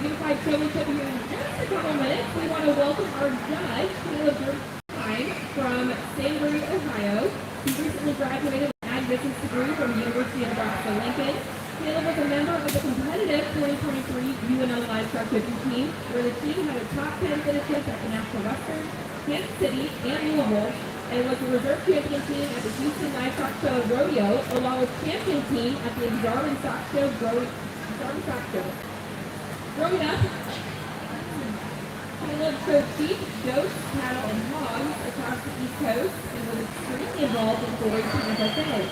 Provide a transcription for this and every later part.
unified showmanship here in just a couple minutes. We want to welcome our judge, Caleb from Stanbury, Ohio. He recently graduated with an ag business degree from the University of Nebraska Lincoln. Caleb was a member of the competitive 2023 UNL Livestock Coaching team, where the team had a top 10 finishes at the National Western, Kansas City, and Louisville, and was the reserve champion team at the Houston Livestock Show Rodeo, along with champion team at the Exarban Stock Show. Growing up, Caleb showed sheep, goats, cattle, and hogs across the East Coast and was extremely involved in 4-H and FFA.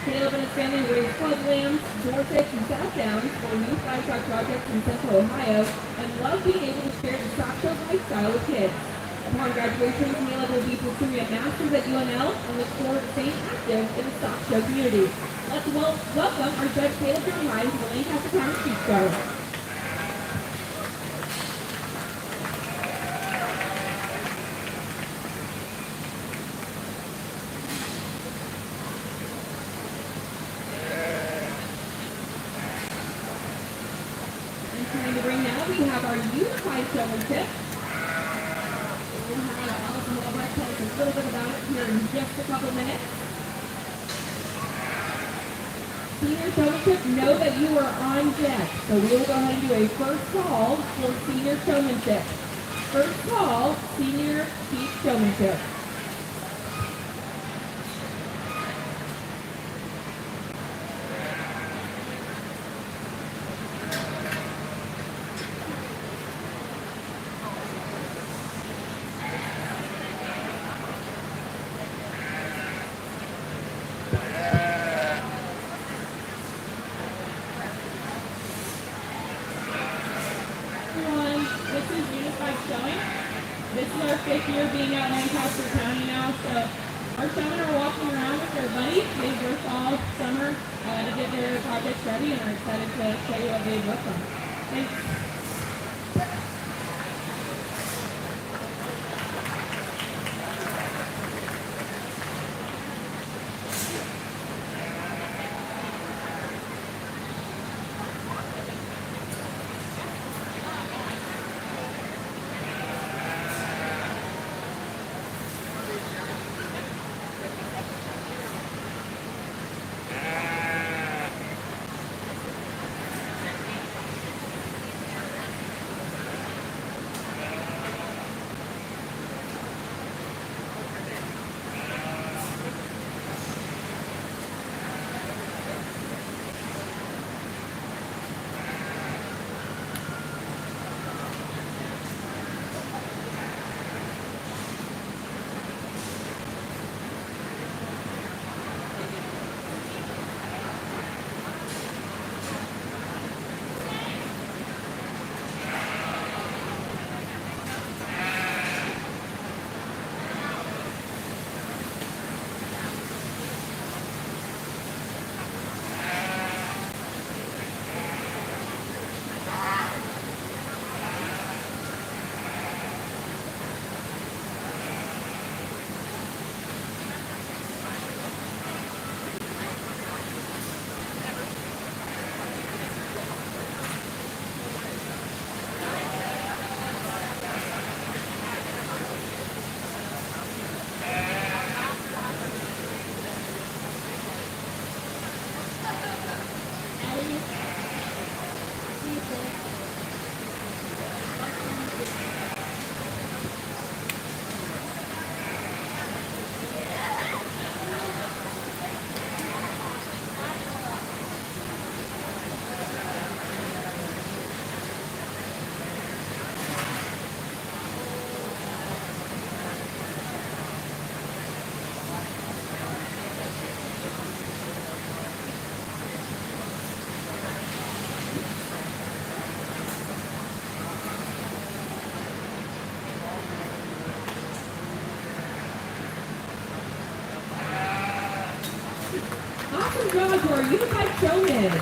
Caleb and his family raised club lambs, Dorset, and South Downs for youth livestock projects in Central Ohio and loved being able to share the stock show lifestyle with kids. Upon graduation, Caleb will be pursuing a master's at UNL and looks forward to staying active in the stock show community. Let's welcome our judge Caleb to the Lancaster County Sheep Show. To bring now, we have our unified showmanship. We'll have Allison Walbert tell us a little bit about it here in just a couple minutes. Senior showmanship, know that you are on deck. So we will go ahead and do a first call for senior showmanship. First call, senior sheep showmanship. This is our 5th year being at Lancaster County now, so our showmen are walking around with their buddies. They've worked all summer to get their projects ready and are excited to show you what they've worked on. Thanks. Awesome job to our unified showmen.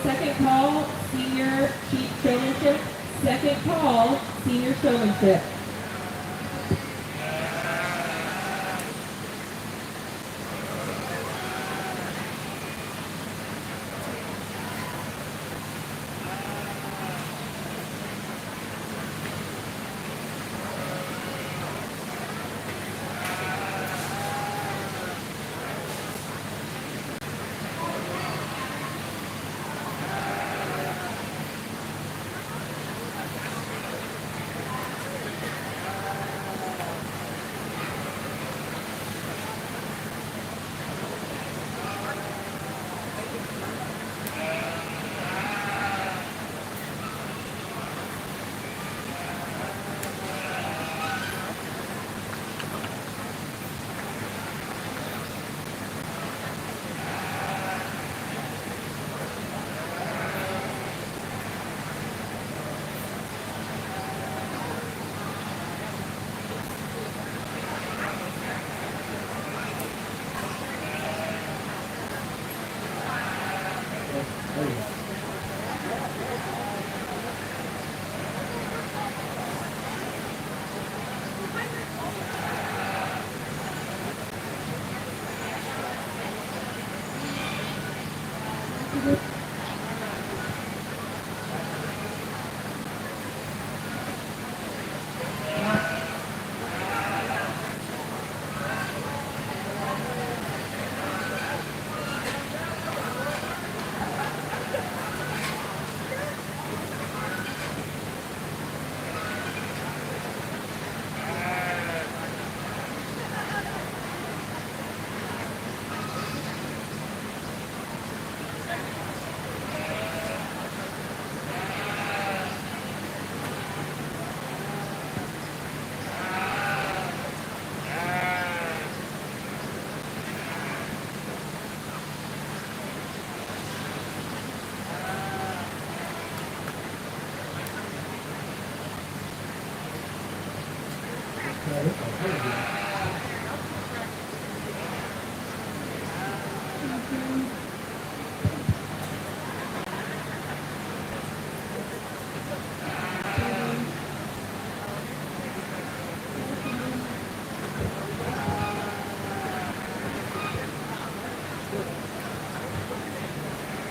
second call, senior chief showmanship. Second call, senior showmanship.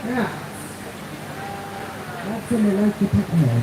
Yeah. That's when they like to pick me.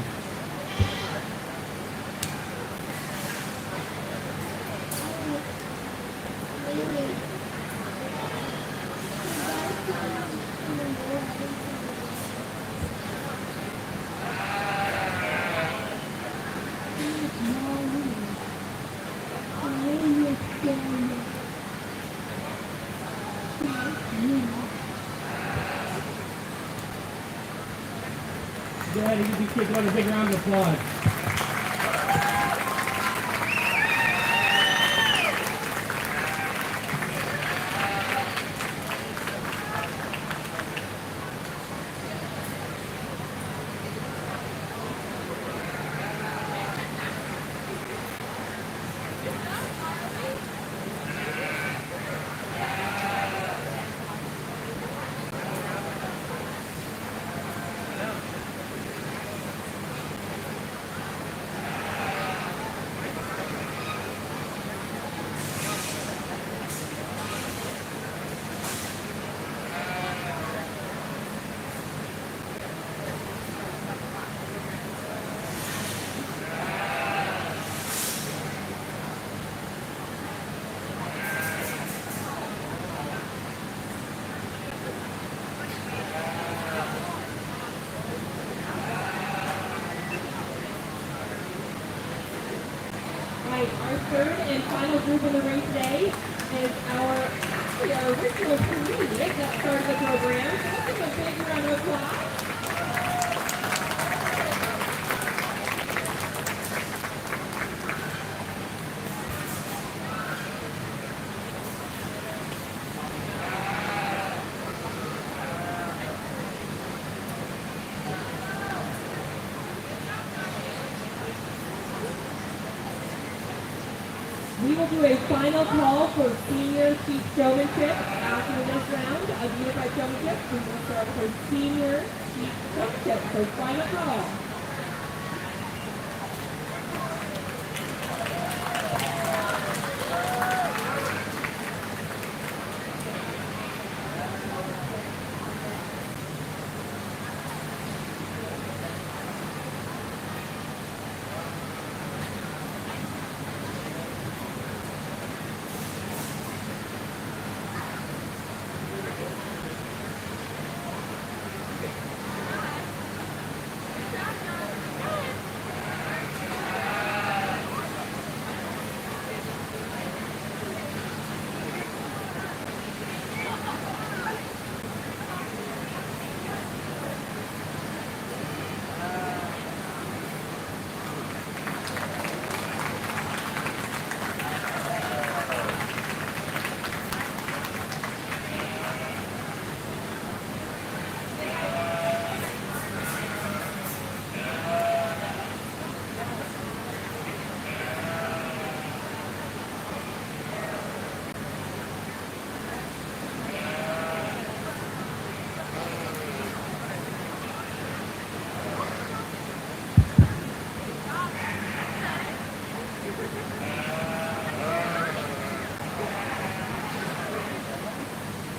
Go ahead and give these kids a big round of applause. Our third and final group in the ring today is our original three that started the program. So let's give a big round of applause. We will will do a final call for senior chief showmanship after this round of unified showmanship. We will start for senior chief showmanship. So final call.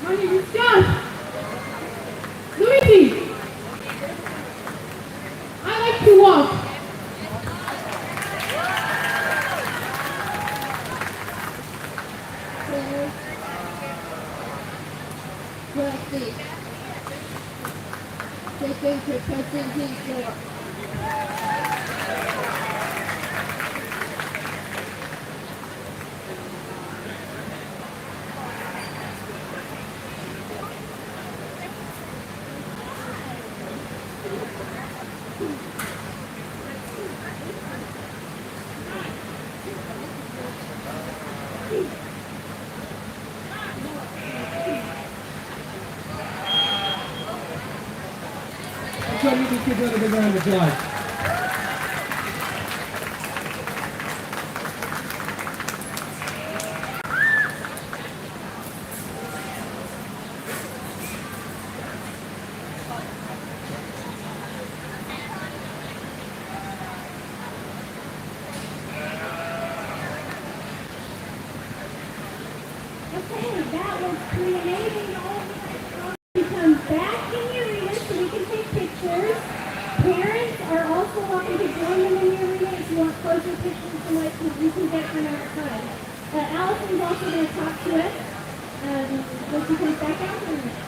My name is Josh. Luigi. I like to walk. Let's see. Taking to testing floor. So you can keep another big round of applause. Okay, that was creating all the come back in the arena so we can take pictures. Parents are also welcome to join them in the arena if you want closer pictures than what you can get from outside. Allison's also going to talk to us when she comes back out in a minute.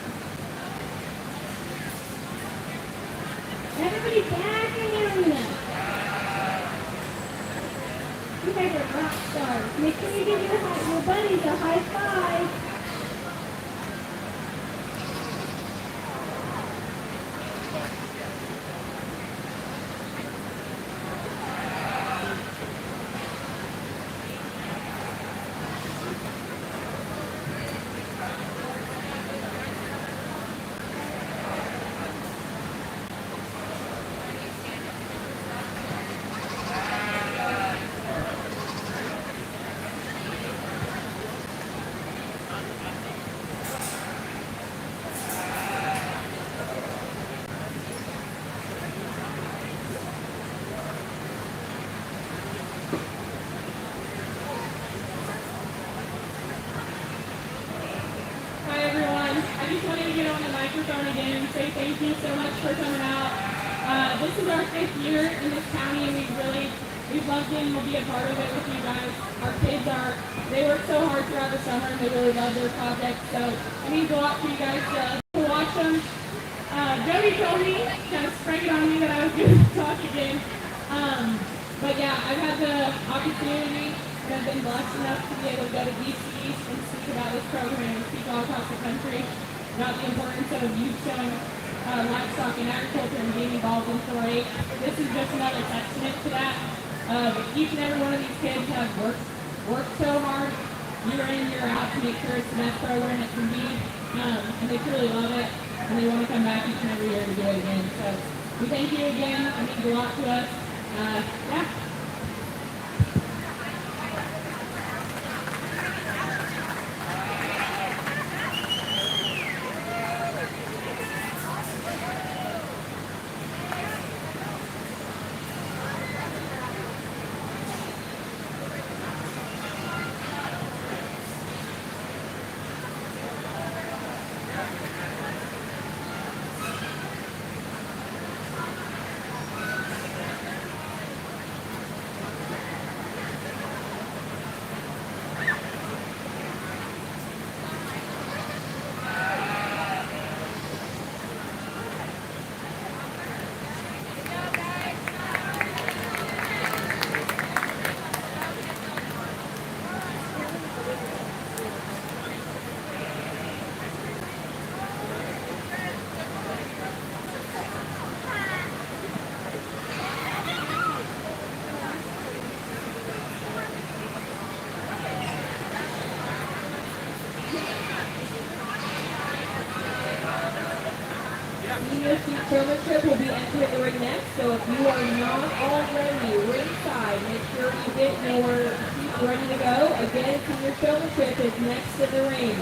Everybody back in the arena. You guys are rock stars. Make sure you give your buddies a high five. Hi everyone. I just wanted to get on the microphone again and say thank you so much for coming out. This is our 5th year in this county and we've loved it and we'll be a part of it with you guys. Our kids they work so hard throughout the summer and they really love their projects. So it means a lot for you guys to watch them. Jody told me, kind of sprang it on me that I was going to talk again. But yeah, I've had the opportunity and I've been blessed enough to be able to go to DC and speak about this program and speak all across the country about the importance of youth showing livestock and agriculture and being involved in 4-H. This is just another testament to that. Each and every one of these kids have worked so hard year in, year out to make sure it's the best program it can be, and they truly love it, and they want to come back each and every year to do it again. So we thank you again. It means a lot to us. Yeah. Senior Chief Showmanship will be entering the ring next, so if you are not already ringside, make sure you get your seat ready to go. Again, Senior Showmanship is next in the ring.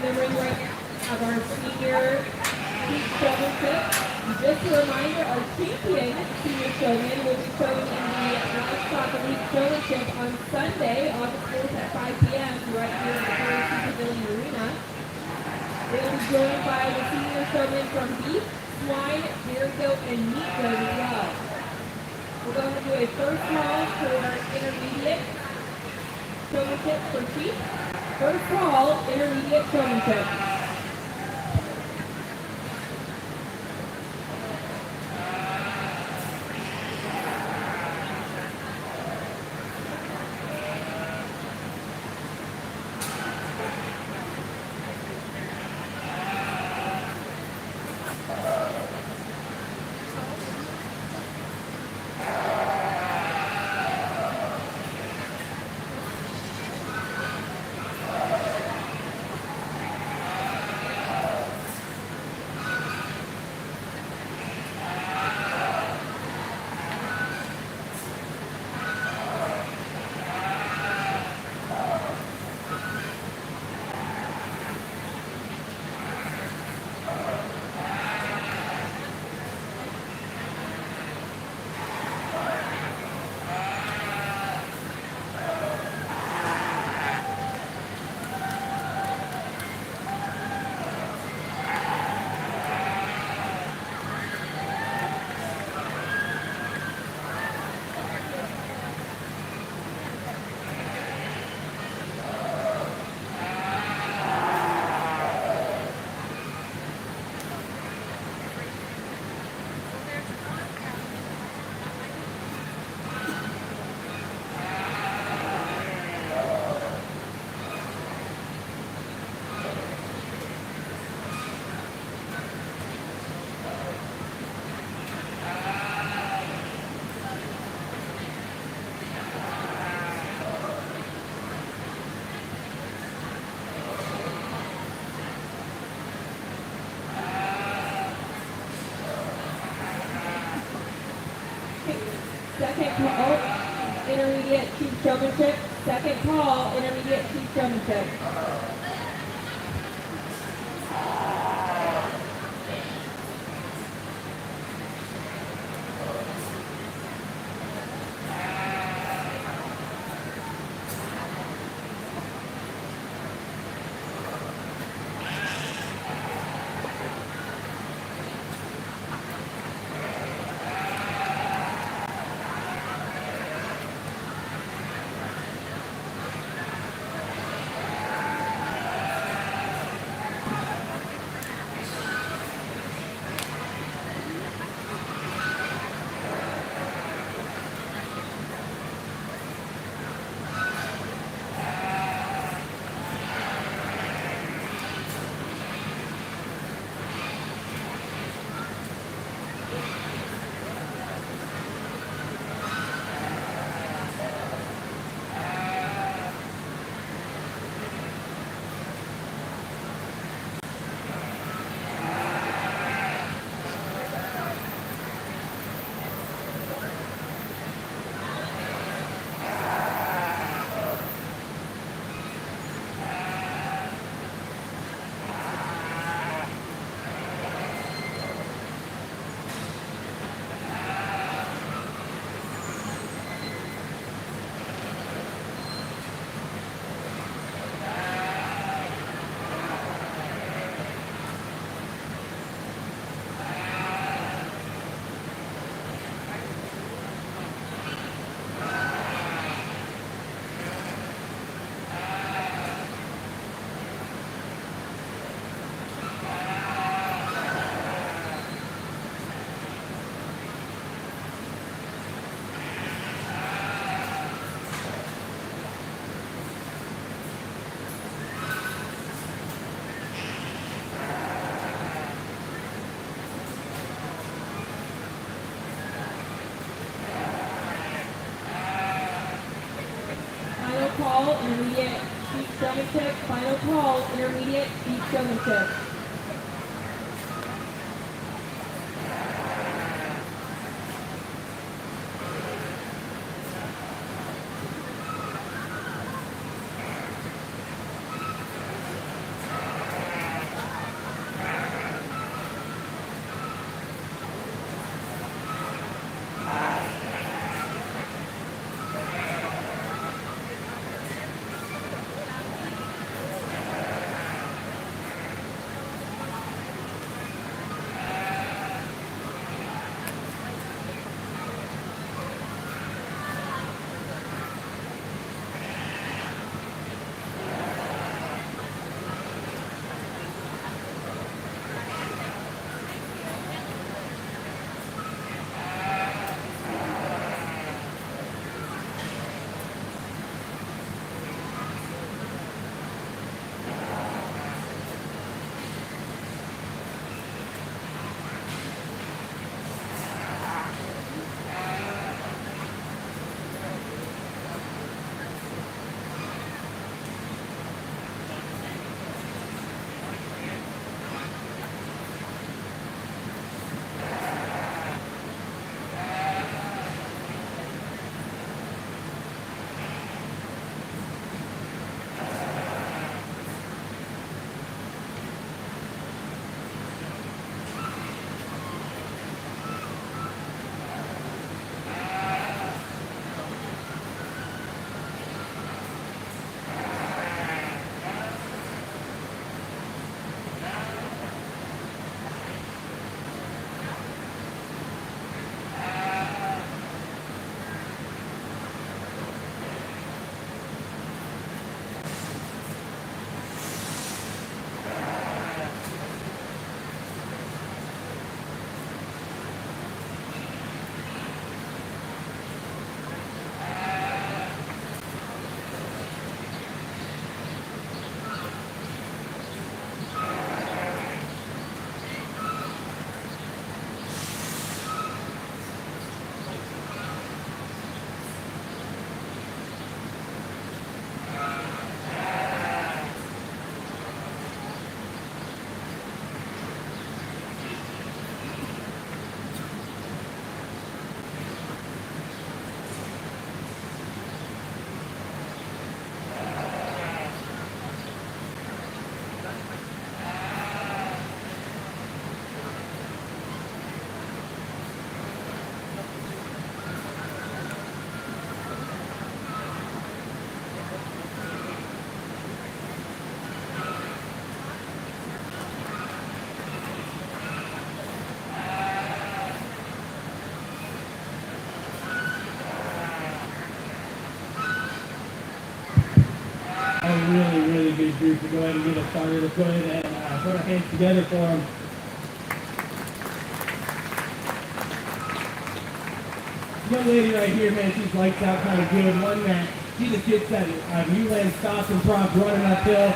The ring right now of our senior Chief Showmanship. Just a reminder, our champion senior showman will be showing in the Livestock Elite Showmanship on Sunday, August 4th at 5 p.m. right here at the Currency Pavilion Arena. They will be joined by the senior showmen from beef, swine, dairy goat, and meat goat as well. We're going to do a first call for intermediate showmanship for Chief. First call, intermediate showmanship. Second call, intermediate chief showmanship. Second call, intermediate chief showmanship. call, intermediate, beach showmanship. Final call, intermediate, beach showmanship. Really good group to go ahead and get us started. Let's go ahead and put our hands together for them. Young lady right here, man, she's lights out kind of good. One that she just gets that new land stops and props running uphill.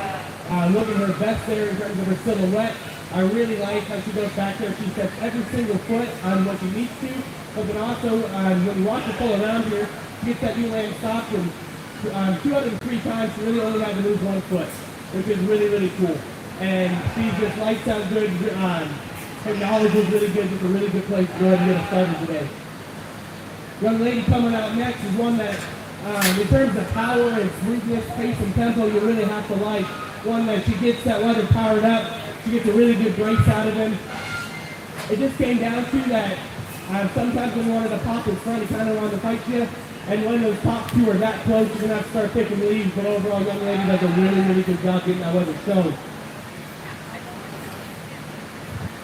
Looking her best there in terms of her silhouette. I really like how she goes back there. She sets every single foot on what she needs to. But then also, when you watch her pull around here, she gets that new land stops and 203 times, she really only had to move one foot, which is really cool. And she just lights out good. Her knowledge is really good. Just a really good place to go ahead and get us started today. Young lady coming out next is one that, in terms of power and smoothness, pace, and tempo, you really have to like. One that she gets that leather powered up. She gets a really good brace out of him. It just came down to that sometimes when you wanted to pop in front, he kind of wanted to fight you. And when those top two are that close, you're going to have to start picking leads. But overall, young lady does a really good job getting that weather shown.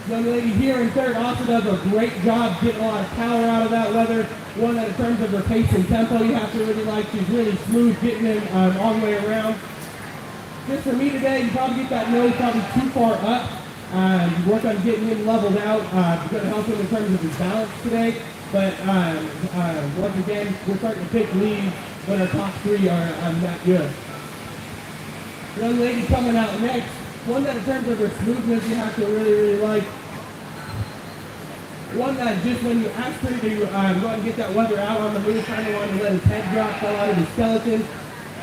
Young lady here in third also does a great job getting a lot of power out of that leather. One that in terms of her pace and tempo, you have to really like. She's really smooth getting in all the way around. Just for me today, you probably get that nose probably too far up. Work on getting him leveled out. It's going to help him in terms of his balance today. But once again, we're starting to pick leads, but our top three are not good. Young lady coming out next. One that in terms of her smoothness, you have to really like. One that just when you ask her to go and get that weather out on the move, kind of wanted to let his head drop, fall out of his skeleton.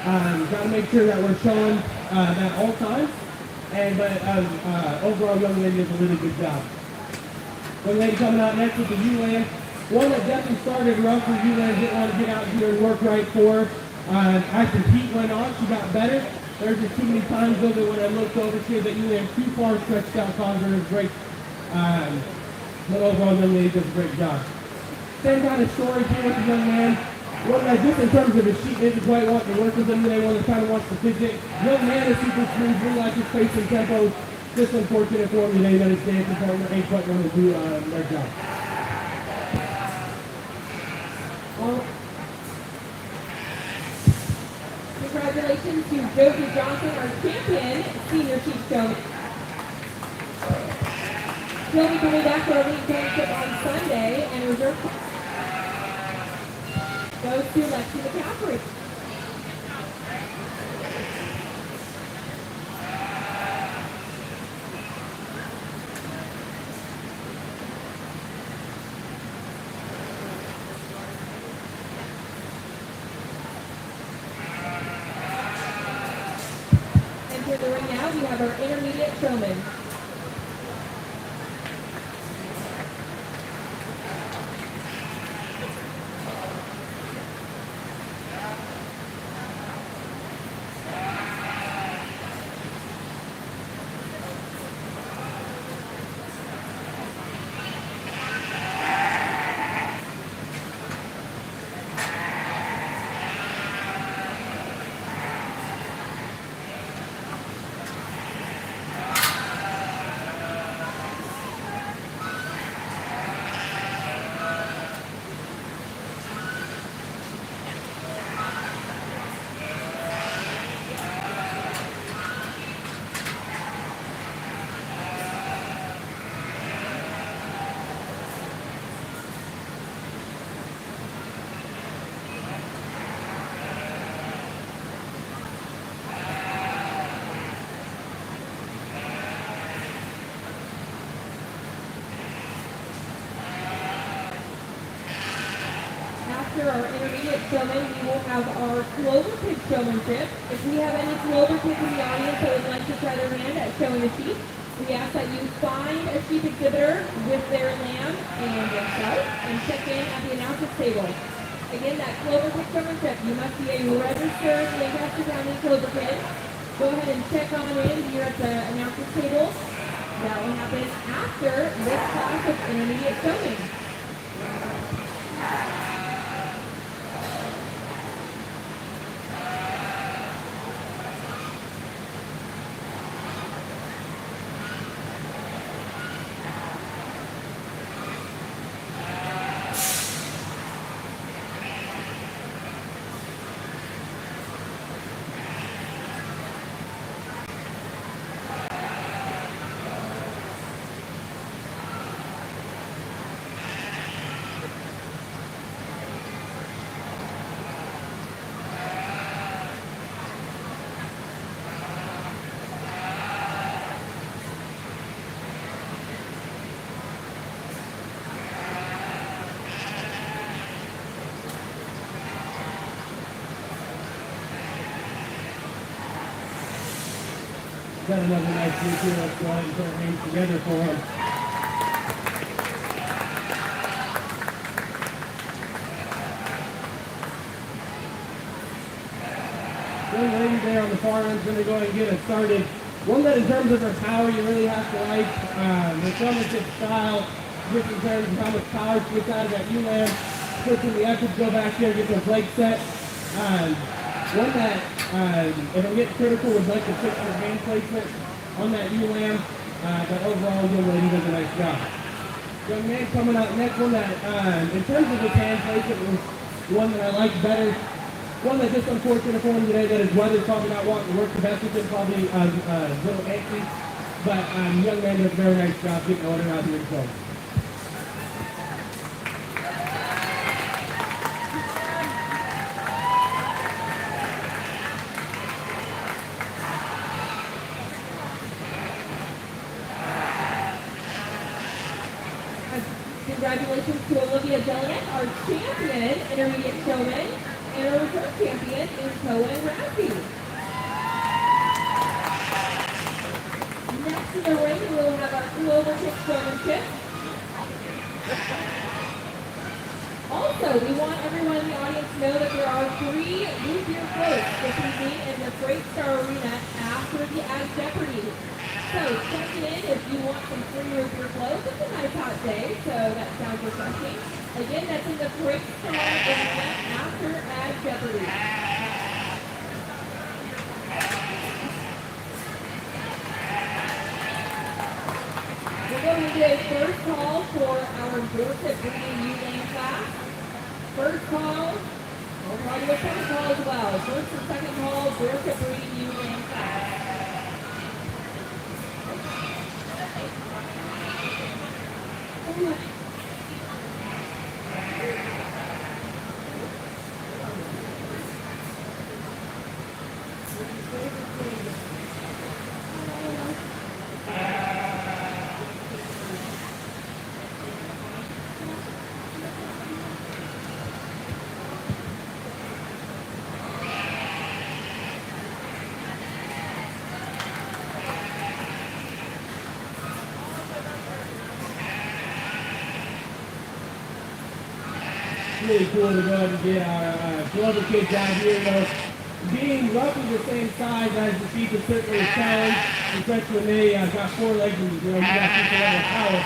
Got to make sure that we're showing at all times. But overall, young lady does a really good job. Young lady coming out next with the U-Land. One that definitely started rough for U-Land, didn't want to get out here and work right for her. As the heat went on, she got better. There's just too many times of it when I looked over here that U-Land too far stretched out, caused her to break. But overall, young lady does a great job. Same kind of story here with the young man. One that just in terms of his sheet isn't quite wanting to work with him today, one that kind of wants to fidget. Young man is super smooth, really like his pace and tempo. Just unfortunate for him today that his dancing partner ain't quite going to do their job. Congratulations to Josie Johnson, our champion, senior chief showman. She'll be coming back for a league championship on Sunday, and reserve goes to Lexi McCaffrey. Enter the ring now, we have our intermediate showman. After our intermediate showman, we will have our clover pig showmanship. If we have any clover pigs in the audience that would like to try their hand at showing a sheep, we ask that you find a sheep exhibitor with their lamb and yourself and check in at the announcer's table. Again, that clover pig showmanship, you must be a registered Lancaster County clover pig. Go ahead and check on in here at the announcer's table. That will happen after this class of intermediate showing. Got another nice group here. Let's go ahead and put our hands together for him. Young lady there on the far end is going to go ahead and get us started. One that in terms of her power you really have to like. The showmanship style, just in terms of how much power she gets out of that U-Land. Puts in the effort to go back there and get those legs set. One that, if I'm getting critical, would like to fix her hand placement on that U-Lamb, but overall, young lady does a nice job. Young man coming out next, one that, in terms of his hand placement, was one that I liked better. One that just unfortunate for him today that his weather's probably not wanting to work the best with him, probably a little antsy, but young man does a very nice job getting order out here himself. Congratulations to Olivia Delian, our champion intermediate showman. And our return champion is Cohen Raffy. Next in the ring, we will have our global kick showmanship. Also, we want everyone in the audience to know that there are 3 root beer floats this evening in the Freight Star Arena after the Ag Jeopardy. So check in if you want some free root beer floats. It's a nice hot day, so that sounds refreshing. Again, that's in the Freight Star Arena after Ag Jeopardy. We're going to do a first call for our Dorset Breeding U-Lane class. First call, we'll call you a second call as well. First and second call, Dorset Breeding U-Lane class. Really cool to go ahead and get our global kids out here. You know, being roughly the same size as the sheep is certainly a challenge, especially when they got 4 legs and you got people level power.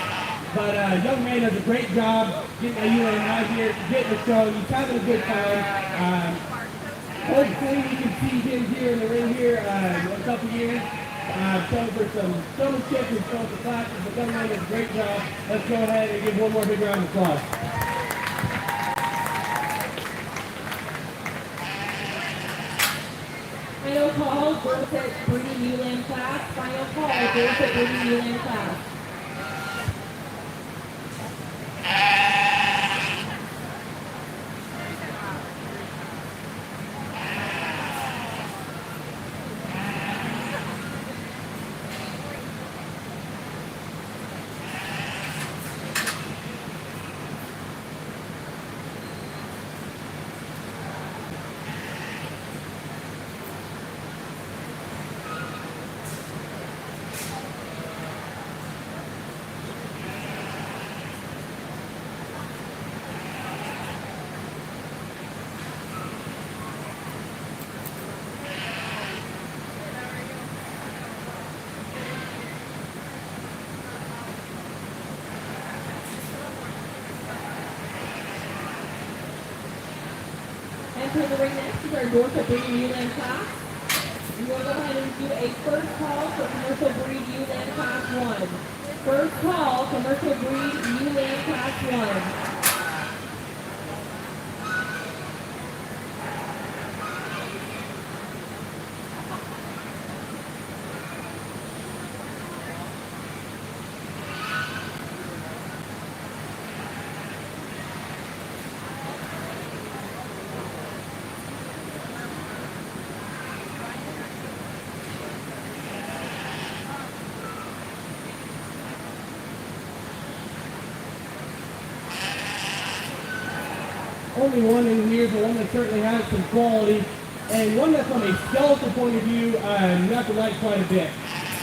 But young man does a great job getting that ULM out here, getting the show. He's having a good time. Hopefully we can see him here in the ring here in a couple years. Showing for some showmanship and showing for classes. But young man does a great job. Let's go ahead and give one more big round of applause. Final call, Dorset Breeding U-Lane class. Final call, Dorset Breeding U-Lane class. Entering the ring next is our Dorset Breed U-Lane class. We will go ahead and do a first call for Commercial Breed U-Lane class 1. First call, Commercial Breed U-Lane class 1. Only one in here, but one that certainly has some quality, and one that from a skeletal point of view, you have to like quite a bit.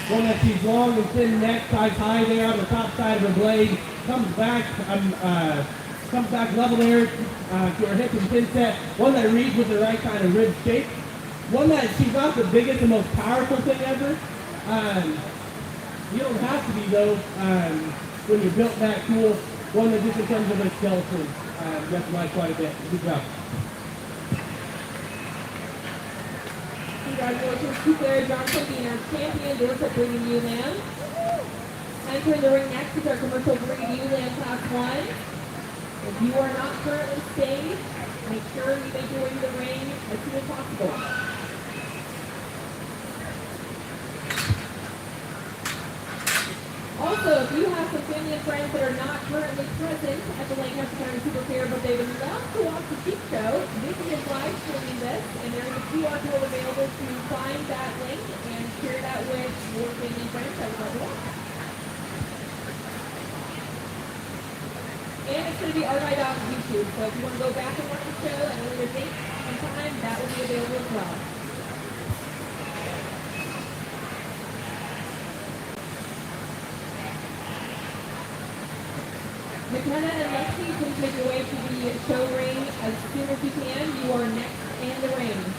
One that she's long and thin neck, ties high there on the top side of her blade, comes back level there to her hip and pin set. One that reads with the right kind of rib shape. One that she's not the biggest and most powerful thing ever. You don't have to be though when you're built that cool. One that just in terms of a skeleton. You have to like quite a bit. Good job. Congratulations to Claire Johnson being our champion, Dorset Breeding U-Land. Entering the ring next is our Commercial Breed U-Land Class 1. If you are not currently staying, make sure you make your way to the ring as soon as possible. Also, if you have some family and friends that are not currently present at the Lancaster County Super Fair, but they would love to watch the sheep show, this is live streaming this, and there is a QR code available to find that link and share that with your family and friends that would love to watch. And it's going to be archived on YouTube, so if you want to go back and watch the show and a later date and time, that will be available as well. McKenna and Lexi, please make your way to the show ring as soon as you can. You are next in the ring.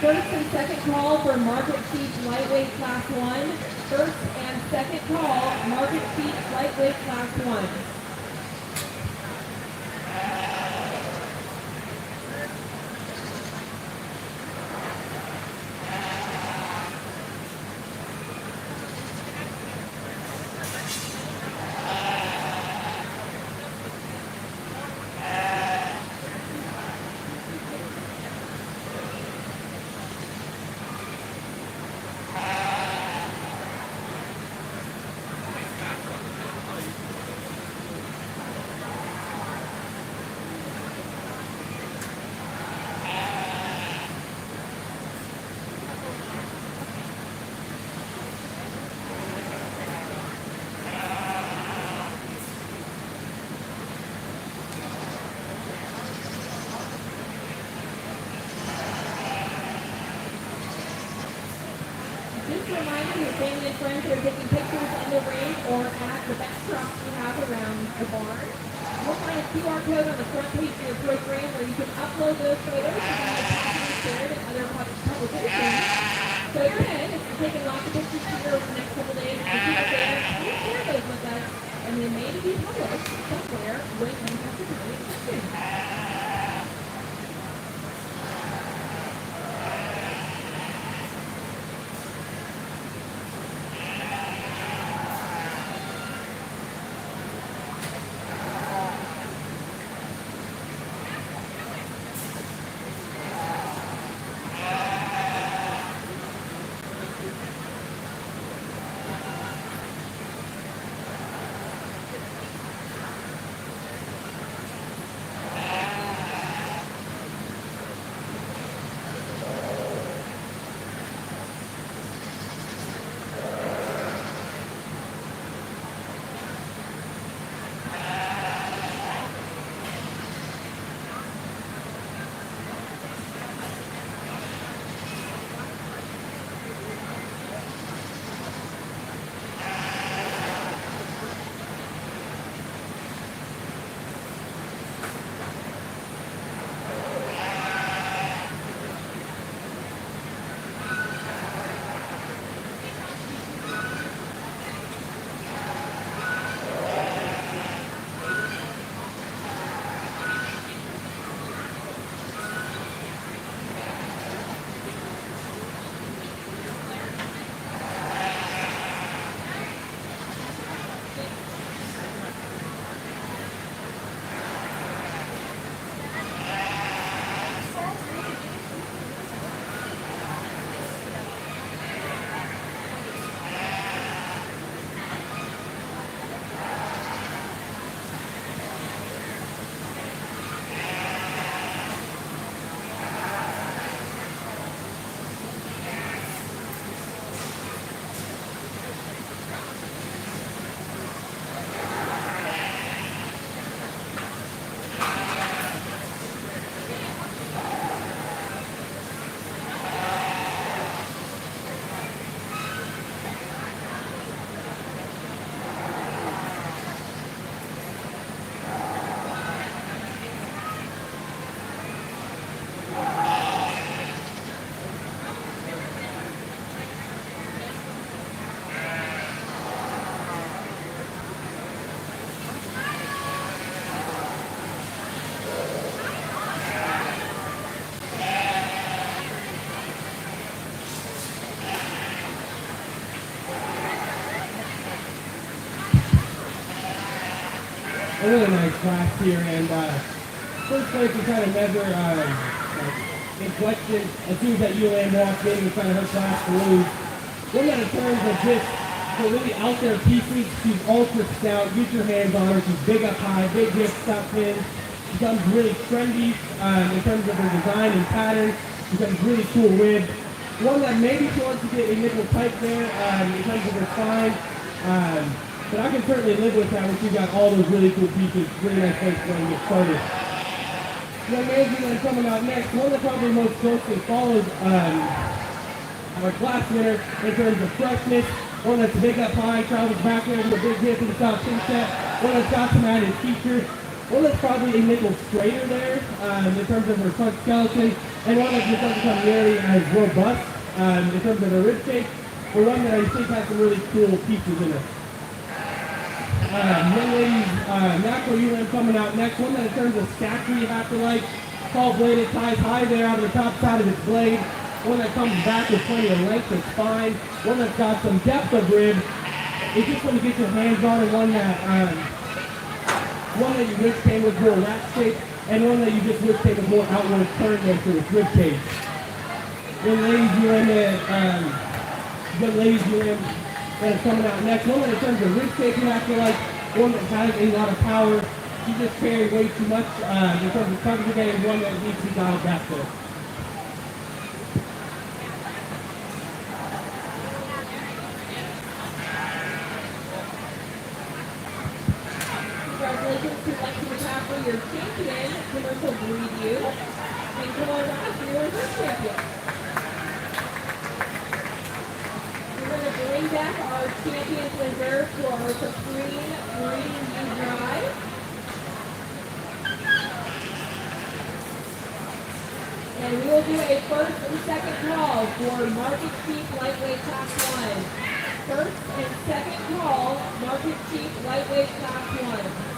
First and second call for Market Sheet Lightweight Class 1. First and second call, Market Sheet Lightweight Class 1. Just a reminder, your family and friends that are taking pictures in the ring or at the backdrops we have around the barn. You'll find a QR code on the front page of your program where you can upload those photos and be possibly shared in other publications. So again, if you're taking lots of pictures here over the next couple days, if you keep there, please share those with us, and they may be published somewhere with Lancaster County Extension. a really nice class here, and first place we kind of measure inflection as soon as that ULAM walks in and kind of her class to lose. One that in terms of just for really out there pieces, she's ultra stout. Get your hands on her. She's big up high, big hips, top pins. She becomes really trendy in terms of her design and pattern. She becomes really cool rib. One that maybe she wants to get a nickel tight there in terms of her spine. But I can certainly live with that when she got all those really cool pieces. Really nice place for her to get started. Young lady that's coming out next, one that probably most closely follows our class winner in terms of freshness. One that's big up high, travels back there with a big hip and top chin set. One that's got some added features. One that's probably a nickel straighter there in terms of her front skeleton. And one that just doesn't come nearly as robust in terms of her rib shape. But one that I think has some really cool pieces in it. Young ladies, natural ULAM coming out next. One that in terms of stature you have to like. Tall bladed, ties high there on the top side of its blade. One that comes back with plenty of length and spine. One that's got some depth of rib. It's just when you get your hands on it. One that you wish came with more lat shape. And one that you just wish came with more outward turn there for its rib cage. Young ladies, that's coming out next. One that in terms of rib shape you have to like. One that has a lot of power. She just carries way too much in terms of coverage and one that needs to be dialed back there. Congratulations to Lexi McCaffrey, your champion, commercial review. And Camilla Ross, your reserve champion. We're going to bring back our champions reserve for our Supreme Breeding U Drive. And we will do a first and second call for Market Chief Lightweight Class 1. First and second call, Market Chief Lightweight Class 1.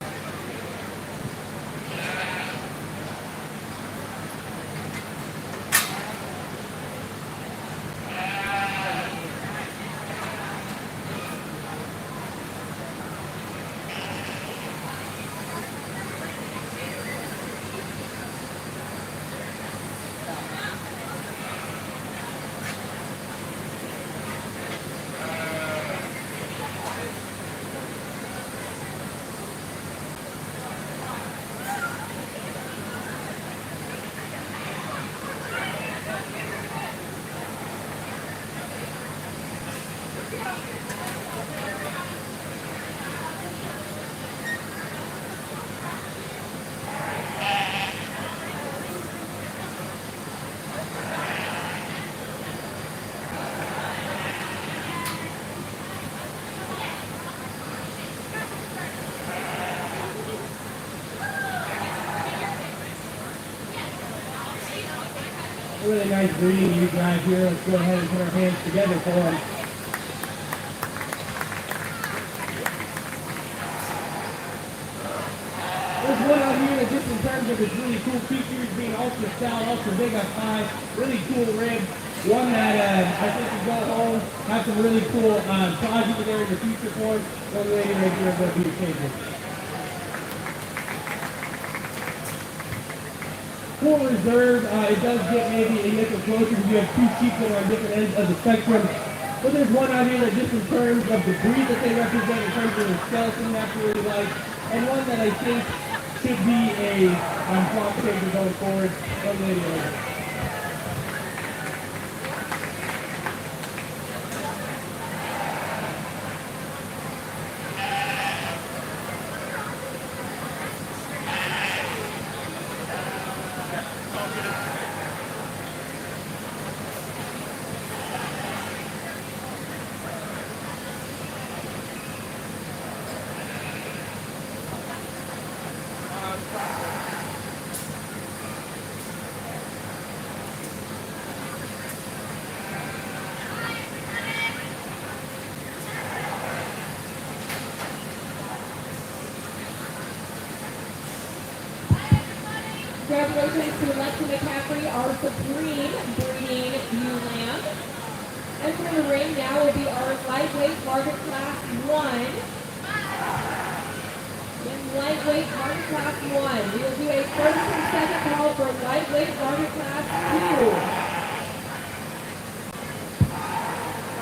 Really nice breeding you guys here. Let's go ahead and put our hands together for them. There's one out here that just in terms of its really cool features, being ultra stout, ultra big up high, really cool rib. One that I think you go home, have some really cool projects there in the future for. One lady right here is going to be your favorite. For reserve, it does get maybe a nickel closer because you have two cheeks that are on different ends of the spectrum. But there's one out here that just in terms of the breed that they represent, in terms of the skeleton that you really like, and one that I think should be a block changer going forward. One lady over there. Congratulations to Lexi McCaffrey, our Supreme Breeding ULAM. Entering the ring now will be our lightweight market class 1. lightweight market class 1. We will do a first and second call for lightweight market class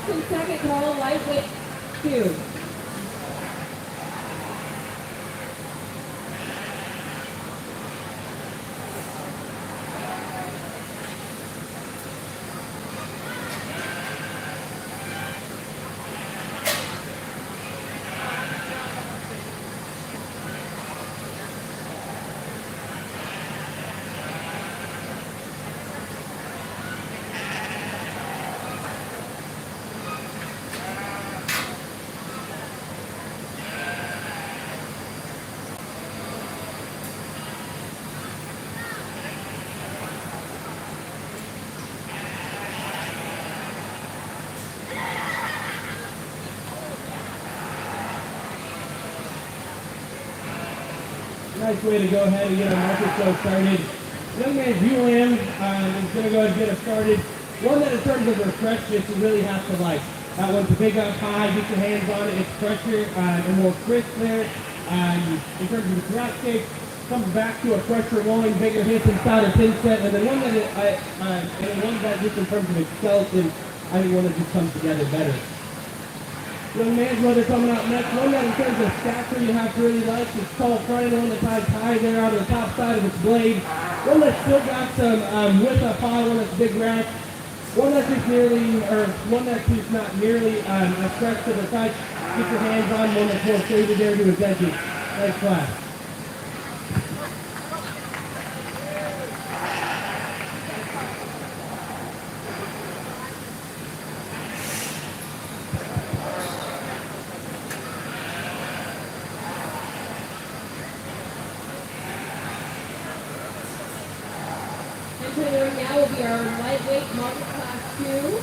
2. Some second call, lightweight 2. Nice way to go ahead and get our market show started. Young man Julian is going to go ahead and get us started. One that in terms of refreshness you really have to like. That one's a big up high, get your hands on it, it's fresher and more crisp there. In terms of the drop kick, comes back to a fresher rolling, bigger hits inside a pin set. And then one that just in terms of its skeleton, I think one that just comes together better. Young man's mother coming out next. One that in terms of stature you have to really like. It's tall front, one that ties high there out of the top side of its blade. One that's still got some width up high, one that's big rack. One that's just one that's just not nearly as fresh to the touch. Get your hands on one that's more shaded there to its edges. Nice class. Entering now will be our lightweight market class 2.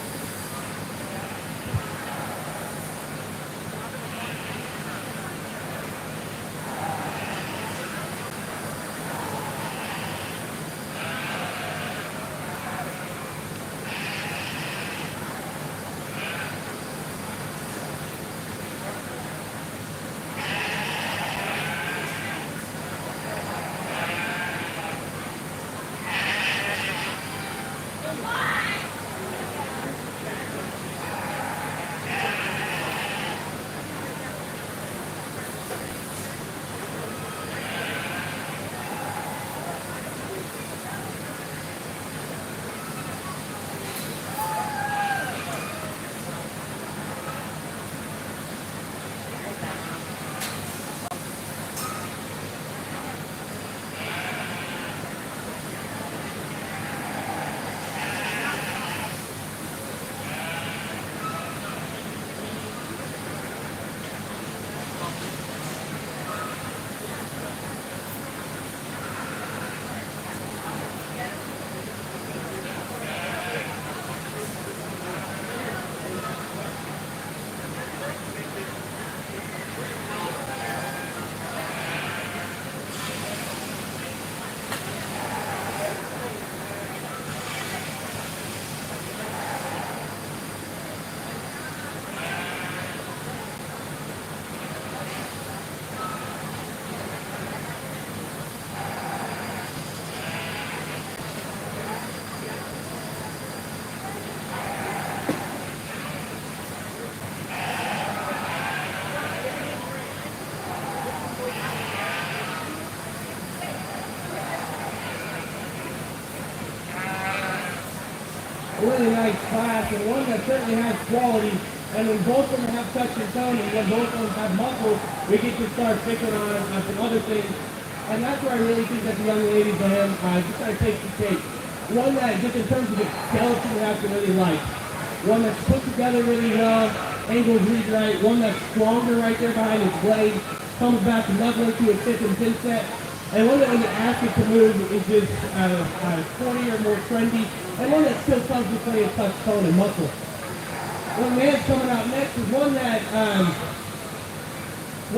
Really nice class, and one that certainly has quality. And when both of them have touch and tone, and when both of them have muscle, we get to start picking on some other things. And that's where I really think that the young ladies on him just got to take the cake. One that, just in terms of the skeleton, we have to really like. One that's put together really well, angles read right. One that's stronger right there behind its blade, comes back level to its hip and pin set. And one that when you ask it to move is just sporty or more trendy. And one that still comes with plenty of touch, tone, and muscle. One man's coming out next is one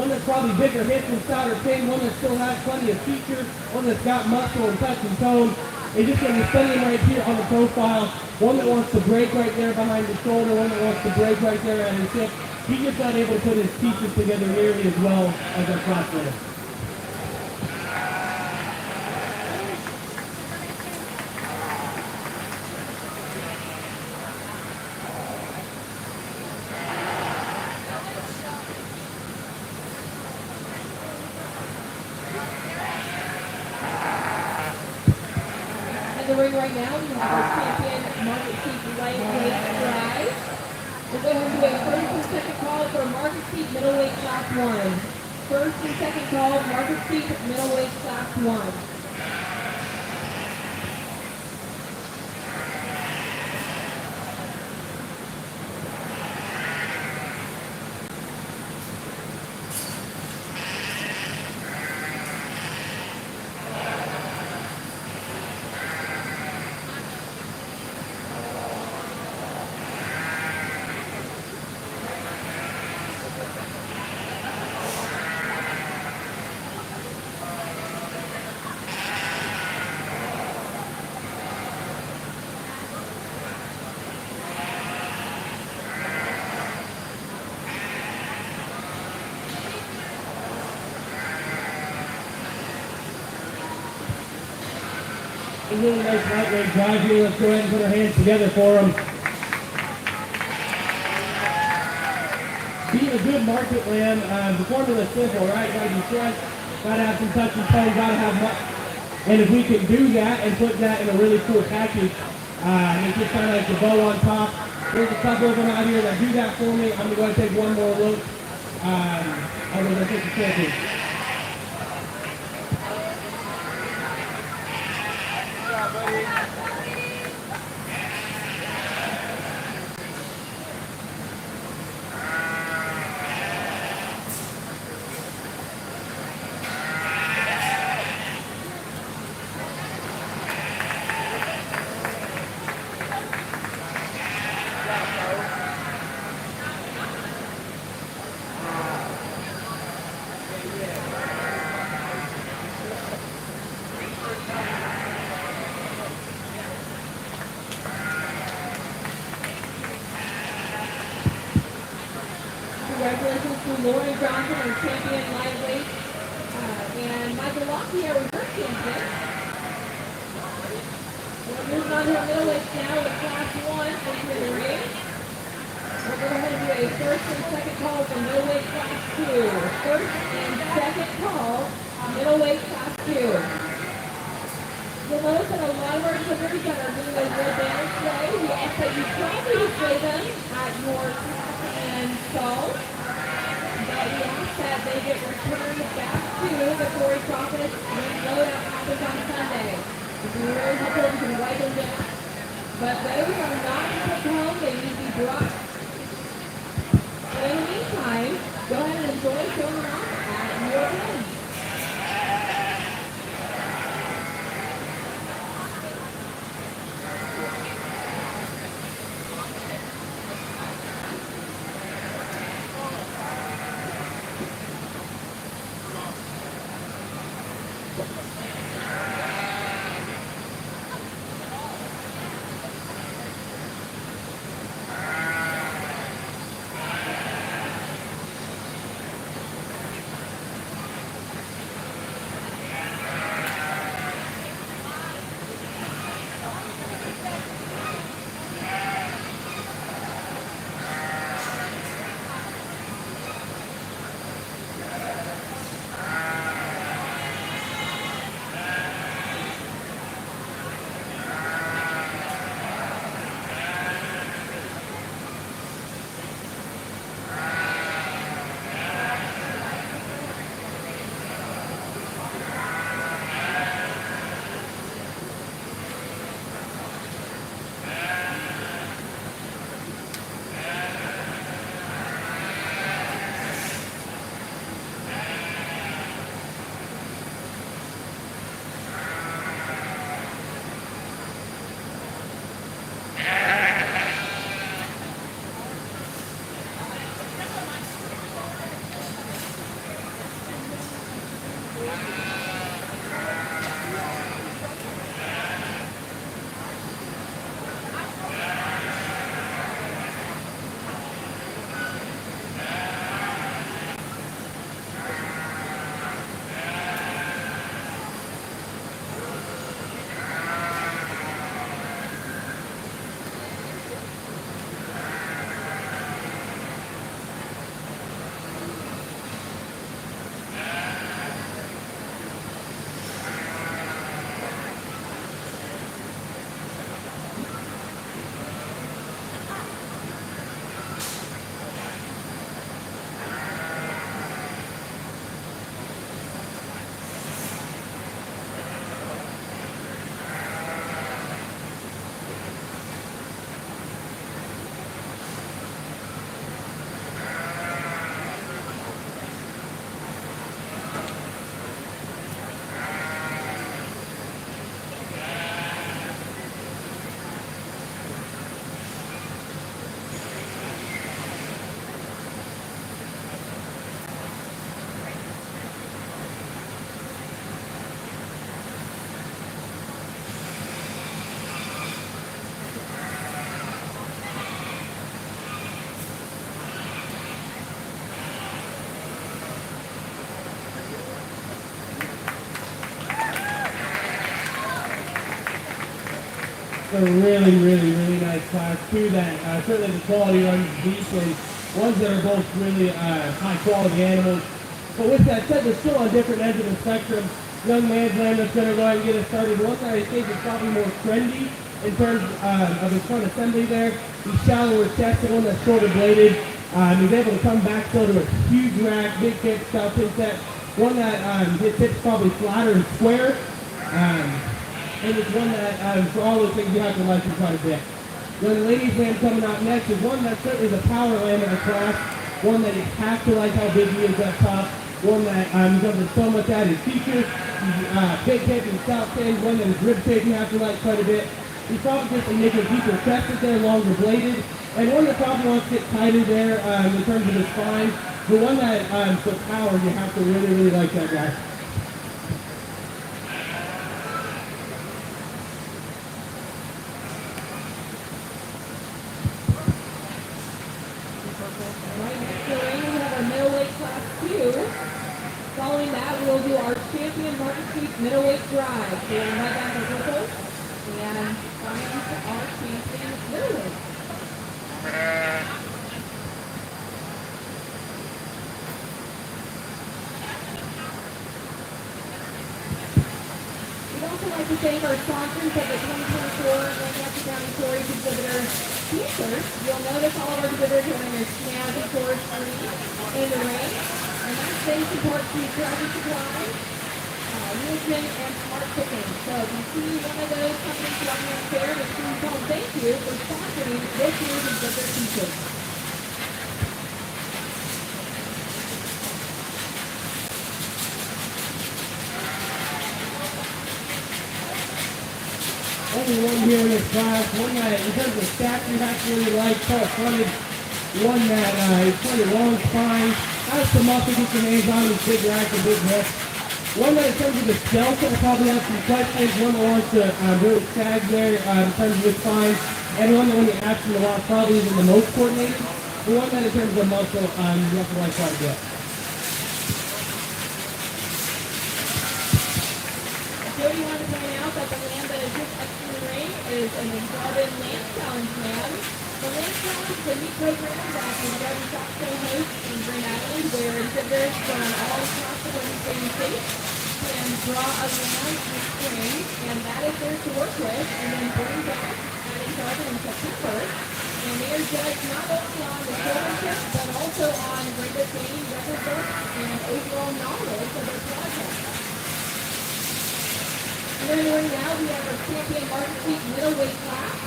that's probably bigger hits and stouter pin, one that still has plenty of feature, one that's got muscle and touch and tone. It's just going to be stunning right here on the profile. One that wants to break right there behind the shoulder, one that wants to break right there at his hip. He's just not able to put his pieces together nearly as well as our class winner. ring right now, we have our champion Market Seat lightweight drive. We'll go ahead and do a first and second call for Market Seat middleweight class 1. First and second call, Market Seat middleweight class 1. A really nice lightweight drive here. Let's go ahead and put our hands together for them. Being a good market lamb, the formula's simple, right? Gotta be fresh, gotta have some touch and tone, gotta have much. And if we can do that and put that in a really cool package, it's just kind of like the bow on top. There's a couple of them out here that do that for me. I'm gonna go ahead and take one more look. I'm gonna take the champion. Congratulations to Lauren Johnson, our champion lightweight, and Michael Lockie, our reserve champion. We're moving on to our middleweights now with class 1 into the ring. We're going to do a first and second call for middleweight class 2. First and second call, middleweight class 2. You'll notice that a lot of our clippers that are doing those red banners today, we ask that you properly display them at your class and stall. But we ask that they get returned back to the quarry office when load-up happens on Sunday. If you're very helpful, you can write them down. But those are not put home, they need to be brought. But in the meantime, go ahead and enjoy showing them off at your home. a really, really, really nice class too. That certainly the quality runs deep and ones that are both really high quality animals. But with that said, we're still on different ends of the spectrum. Young man's land that's going to go ahead and get us started. One that I think is probably more trendy in terms of his front assembly there. He's shallower chested, one that's shorter bladed. He's able to come back still to a huge rack, big kick, style pin set. One that his hips probably flatter and square. And it's one that, for all those things, you have to like him quite a bit. The ladies' lamb coming out next is one that certainly is a power lamb of the class. One that you have to like how big he is up top. One that covers so much added features. Big hip and stout fin. One that is rib shaped, you have to like quite a bit. He's probably just making deeper chested there, longer bladed. And one that probably wants to get tighter there in terms of his spine. The one that, for power, you have to really, really like that guy. Right next to the ring, we have our middleweight class 2. Following that, we'll do our champion Market Street middleweight drive. So we'll head down to Purple and find our champion middleweight. We'd also like to thank our sponsors of the 2024 Lancaster County Storage Exhibitor T-shirts. You'll notice all of our exhibitors are wearing their snazzy storage screen in the ring. And that's thanks in part to Tractor Supply, Newsman, and Smart Cooking. So if you see one of those companies running up there, make sure you tell them thank you for sponsoring this year's exhibitor T-shirt. Only one here in this class, one that in terms of stats you have to really like, tall fronted, one that is pretty long spine, has some muscle, get your hands on his big rack and big hips. One that in terms of the skeletal will probably have some questions, one that wants to really sag there in terms of his spine, and one that when you ask him a lot probably isn't the most coordinated, but one that in terms of muscle you have to like quite a bit. Jody wanted to point out that the lamb that is just exiting the ring is an Garden Lamb Challenge lamb. The Lamb Challenge is a neat program that the Garden Shop Show hosts in Grand Island, where exhibitors from all across the Wednesday state can draw a lamb each spring, and that is theirs to work with, and then bring back at each other in September. And they are judged not only on the showmanship, but also on great training, record books, and overall knowledge of their project. And then right now we have our champion Market Street middleweight class.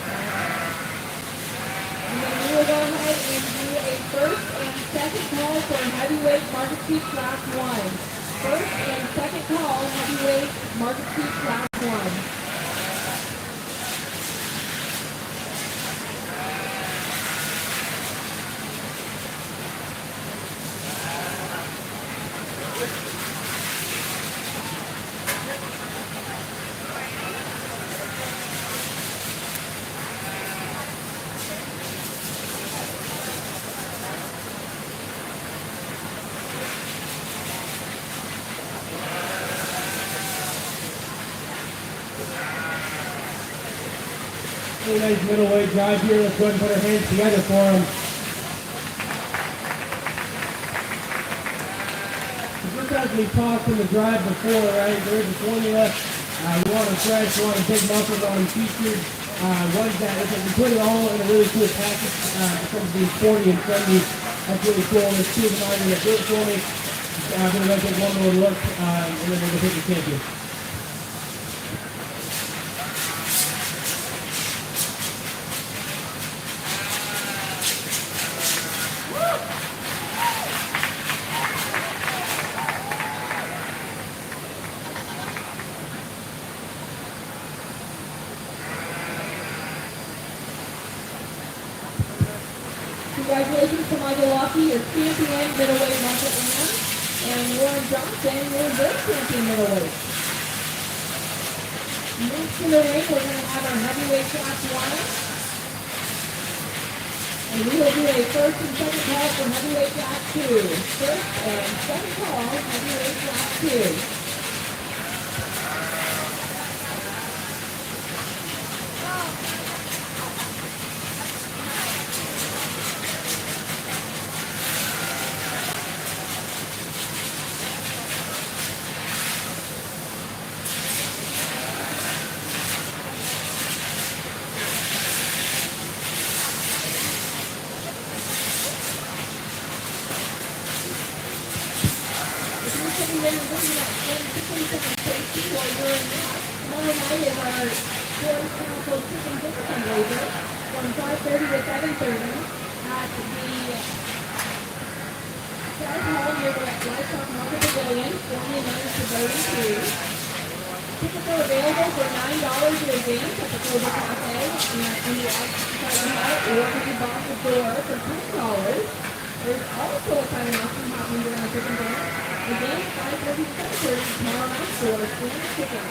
And then we will go ahead and do a first and second call for heavyweight Market Street class 1. First and second call heavyweight Market Street class 1. Really nice middleweight drive here. Let's go ahead and put our hands together for him. Just as we talked in the drive before, right, there's a formula. We want them fresh, we want them big muscles, we want them featured. Ones that, if we put it all in a really cool package, in terms of being sporty and trendy, that's really cool. There's two of them already that do it for me. I'm going to go take one more look, and then we're going to pick the champion. Congratulations to Michael Lockie, your champion middleweight muscle lamb, and Warren Johnson, your world champion middleweight. Next in the ring, we're going to have our heavyweight class 1. And we will do a first and second call for heavyweight class 2. First and second call, heavyweight class 2. and then looking at 26th safety while you're in that. Tomorrow night is our Forest Council Chicken Dinner fundraiser from 5:30 to 7:30 at the South Hall near the Livestock Market Pavilion, 40 minutes to voting through. Tickets are available for $9 in advance at the Global Cafe and in the outside hall, or if you box the door for $10. There's also a silent auction happening during the chicken dinner. Again, 5:30 to 7:30 tomorrow night for Slim Chicken.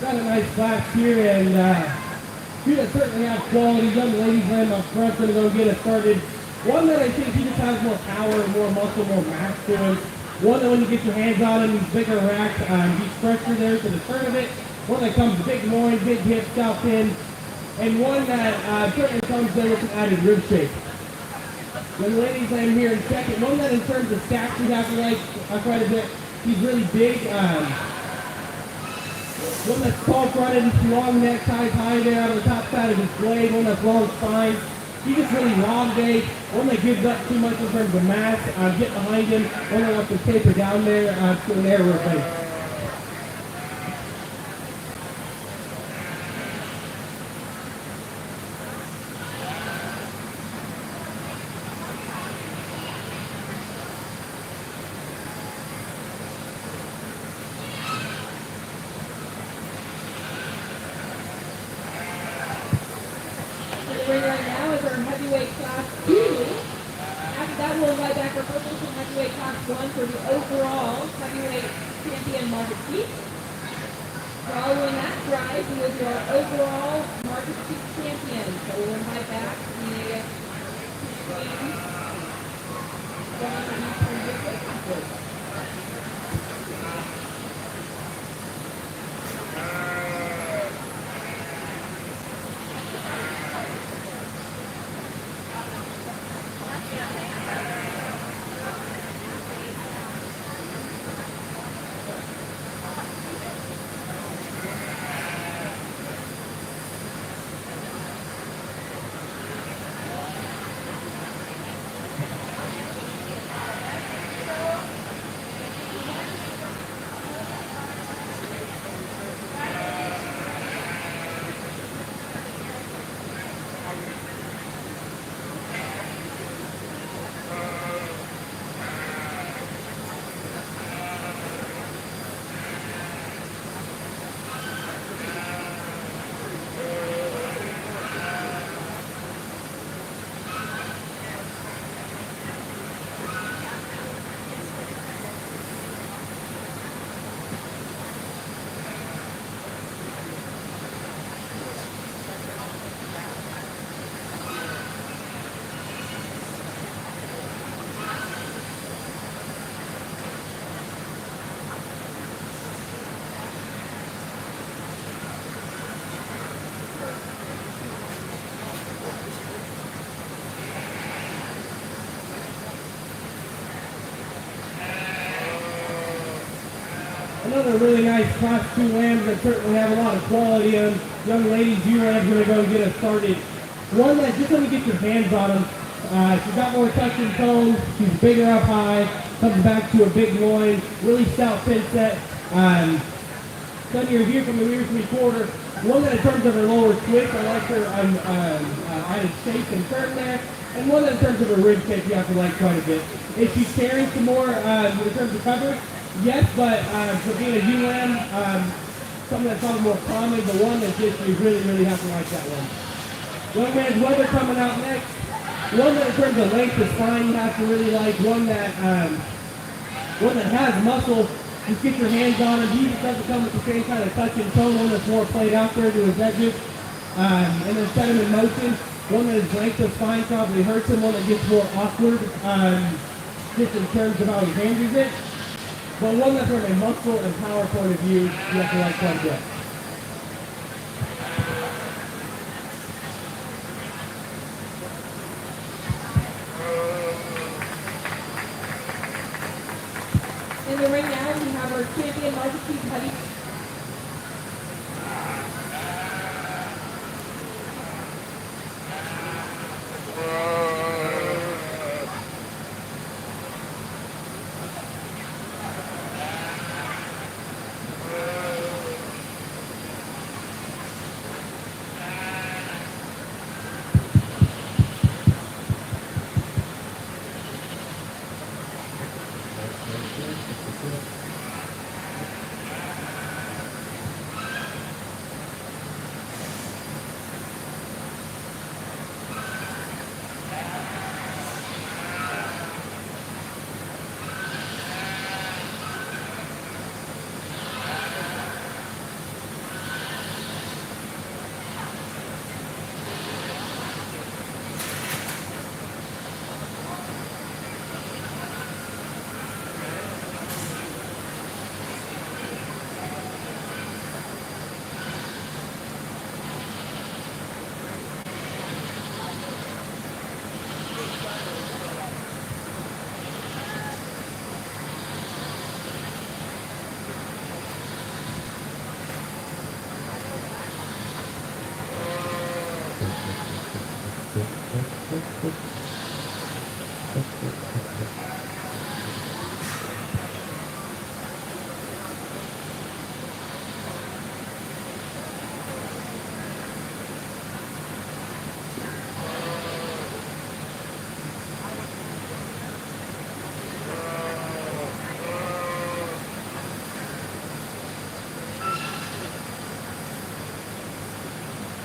Got a nice class here, and two that certainly have quality. Young ladies laying up front, going to go get us started. One that I think he just has more power, more muscle, more mass to him. One that when you get your hands on him, these bigger racks, he's fresher there to the turn of it. One that comes big loin, big hips, south in. And one that certainly comes there with an added rib shape. Young ladies laying here in second. One that in terms of stats we have to like quite a bit. He's really big. One that's tall fronted, long neck, ties high there on the top side of his blade. One that's long spine. He's just really long day. One that gives up too much in terms of mass. Get behind him. One that wants to taper down there to an air base. Right now is our heavyweight class 2. After that, we'll invite back our professional heavyweight class 1 for the overall heavyweight champion Market Chief. Following that drive, we will do our overall Market Chief champion. So we'll invite back the teams from each individual classes. Another really nice Class 2 lambs that certainly have a lot of quality on. Young ladies, you lambs going to go get us started One that just let me get your hands on him. She's got more touch and tone. She's bigger up high. Comes back to a big loin. Really stout pin set. Then you're here from the rear 3/4. One that in terms of her lower twist, I like her added shape and turn there. And one that in terms of her rib kick, you have to like quite a bit. Is she carrying some more in terms of cover? Yes, but for being a ewe-lamb, something that's probably more common, but one that just you really, really have to like that one. Young man's weather coming out next. One that in terms of length is fine, you have to really like. One that has muscle. Just get your hands on him. He just doesn't come with the same kind of touch and tone. One that's more played out there to his edges. And then set him in motion. One that his length of spine probably hurts him. One that gets more awkward just in terms of how he handles it. But one that's from a muscle and power point of view, you have to like quite a bit. In the ring now, we have our champion Market Heavy.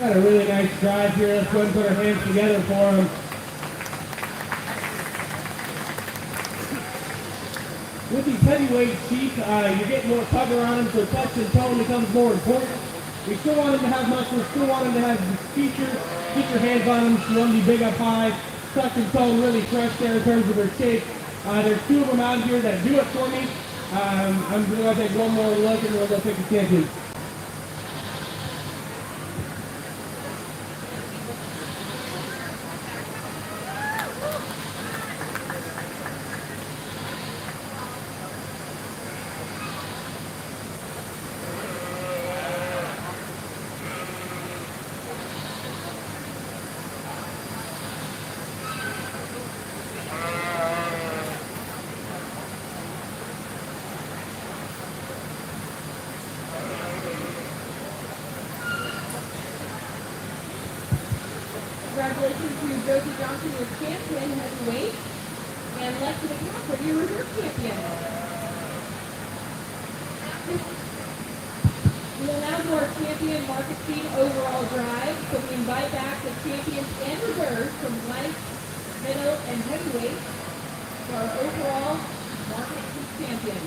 Got a really nice drive here. Let's go ahead and put our hands together for him. With these heavyweight sheep, you get more cover on them, so touch and tone becomes more important. We still want them to have muscle, still want them to have features. Get your hands on them. You want them to be big up high. Touch and tone really fresh there in terms of their shape. There's two of them out here that do it for me. I'm going to take one more look and we'll go pick a champion. Congratulations to Josie Johnson, your champion heavyweight, and Lexi McCaffrey, your reserve champion. We will now do our champion market speed overall drive. So we invite back the champions and reserves from light, middle, and heavyweight for our overall market speed champion.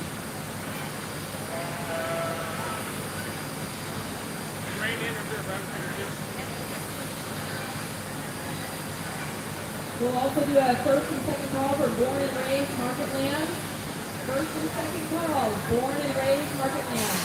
We'll also do a first and second call for born and raised market land. First and second call, born and raised market land.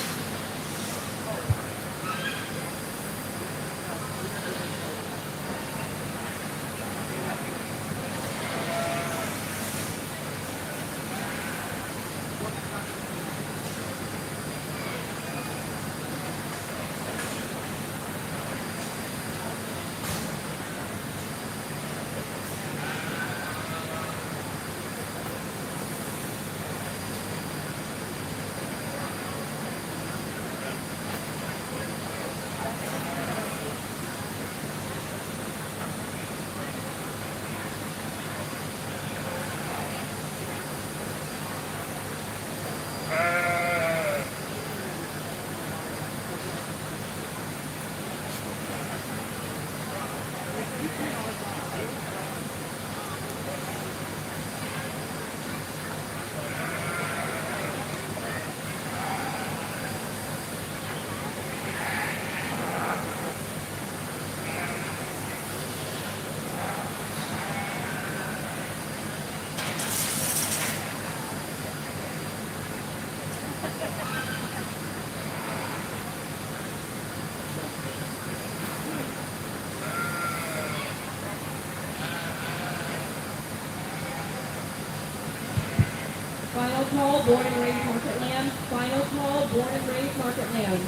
Final call, born and raised market land. Final call, born and raised market land.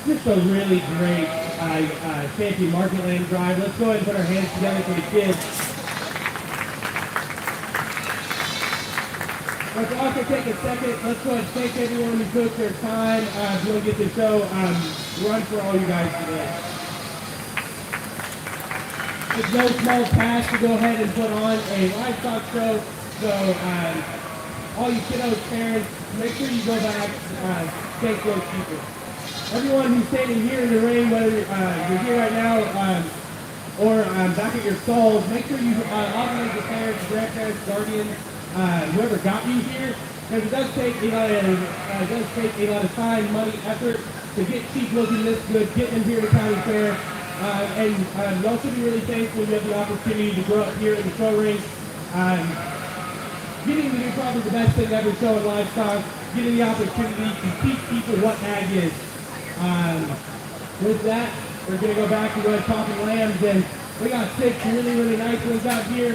Just a really great champion market land drive. Let's go ahead and put our hands together for the kids. Let's also take a second. Let's go ahead and thank everyone who took their time to get the show run for all you guys today. It's no small task to go ahead and put on a livestock show. So all you kiddos, parents, make sure you go back, thank those people. Everyone who's standing here in the ring, whether you're here right now or back at your stalls, make sure you augment your parents, grandparents, guardians, whoever got you here, because it does take a lot of time, money, effort to get sheep looking this good, get them here to county fair, and you also be really thankful you have the opportunity to grow up here in the show ring. Getting to do probably the best thing ever showing livestock, getting the opportunity to teach people what ag is. With that, we're going to go back and go ahead talking lambs, and we got 6 really, really nice ones out here.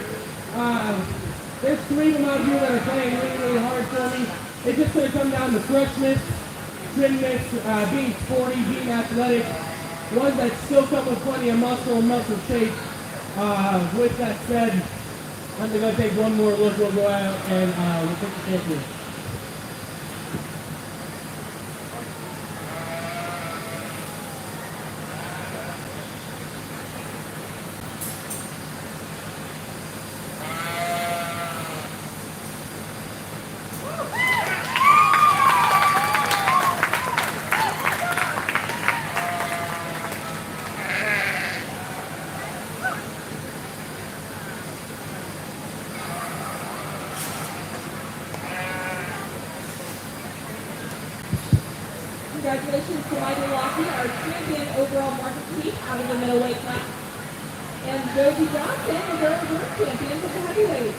There's 3 of them out here that are playing really, really hard for me. It's just going to come down to freshness, trimness, being sporty, being athletic. Ones that still come with plenty of muscle and muscle shape. With that said, I'm going to go take one more look. We'll go out and we'll take the champion. Congratulations to Michael Lockey, our champion overall market chief out of the middleweight class. And Josie Johnson is our world champion of the heavyweight.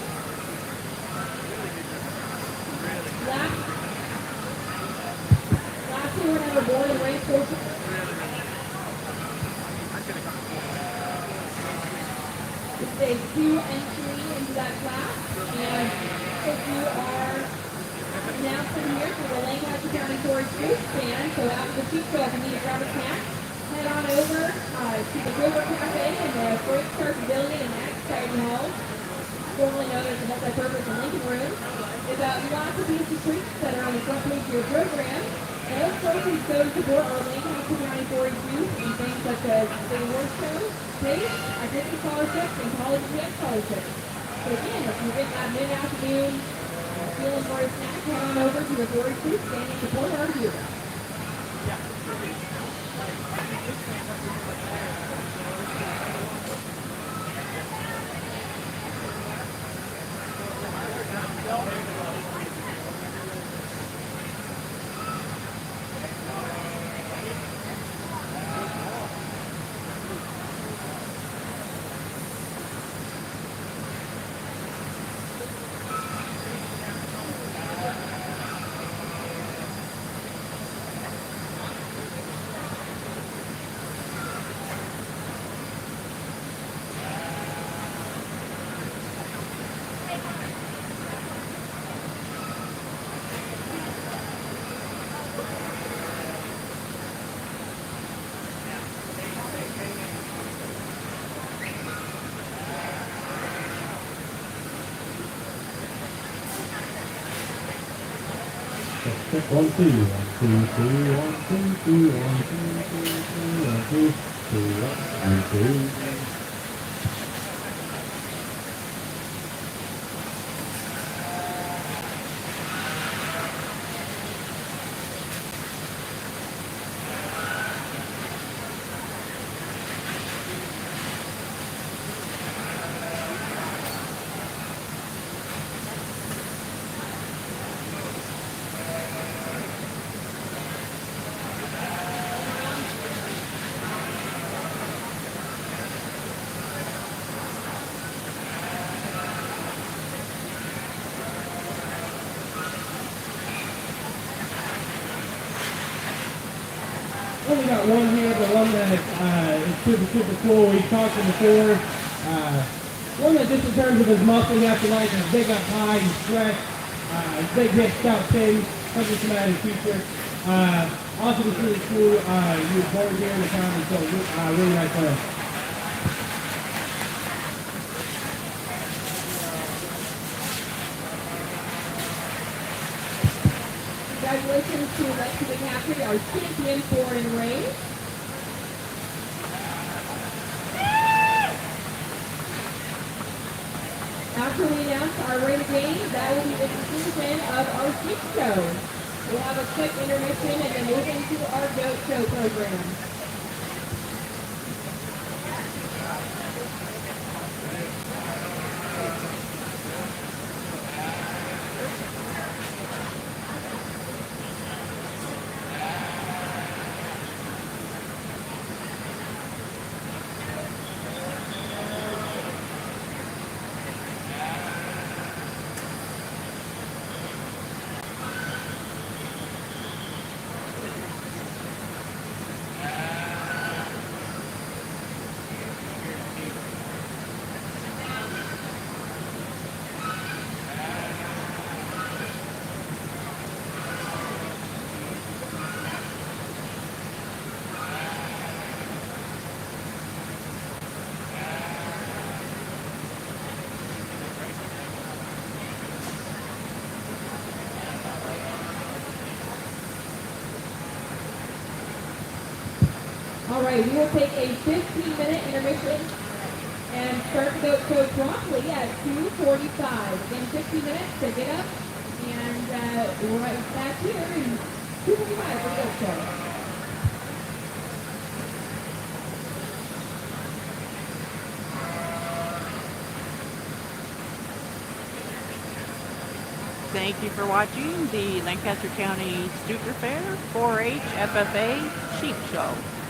Lastly, we're going to have a board and race portion. This is a 2 entry into that class. And if you are announcing here for the Lancaster County Tourist Group stand, so after the shoot show, if you need to grab a snack, head on over to the River Cafe in the Freight Church building in the Exciting Hall, formerly known as the Multi-Purpose and Lincoln Room. There's lots of beautiful treats that are on the front page of your program. And those proceeds go to support our Lancaster County Forest youth and things such as the award show, stage, activity scholarships, and college and scholarships. So again, if you're getting that mid-afternoon feeling for a snack, head on over to the Forest Group stand and support our youth. Check 1, 2, 1, 2, 2, 1, 2, 2, 1, 2, 2, 1, 2, 2, 1, 2. Only got one here, but one that is super cool. We talked to before. One that just in terms of his muscle, you have to like his big up high, he's stretched, his big hips, stout chin, something come out of his future. Also, it's really cool. He was born here in the county, so really nice player. Congratulations to Lexi McCaffrey, our champion for in range. After we announce our rate of gain, that will be the conclusion of our sheep show. We'll have a quick intermission and then move into our goat show program. All right, we will take a 15-minute intermission and start the goat show promptly at 2:45. Again, 15 minutes to get up, and we're right back here in 2:45 for the goat show. Thank you for watching the Lancaster County Stuker Fair 4-H FFA Sheep Show.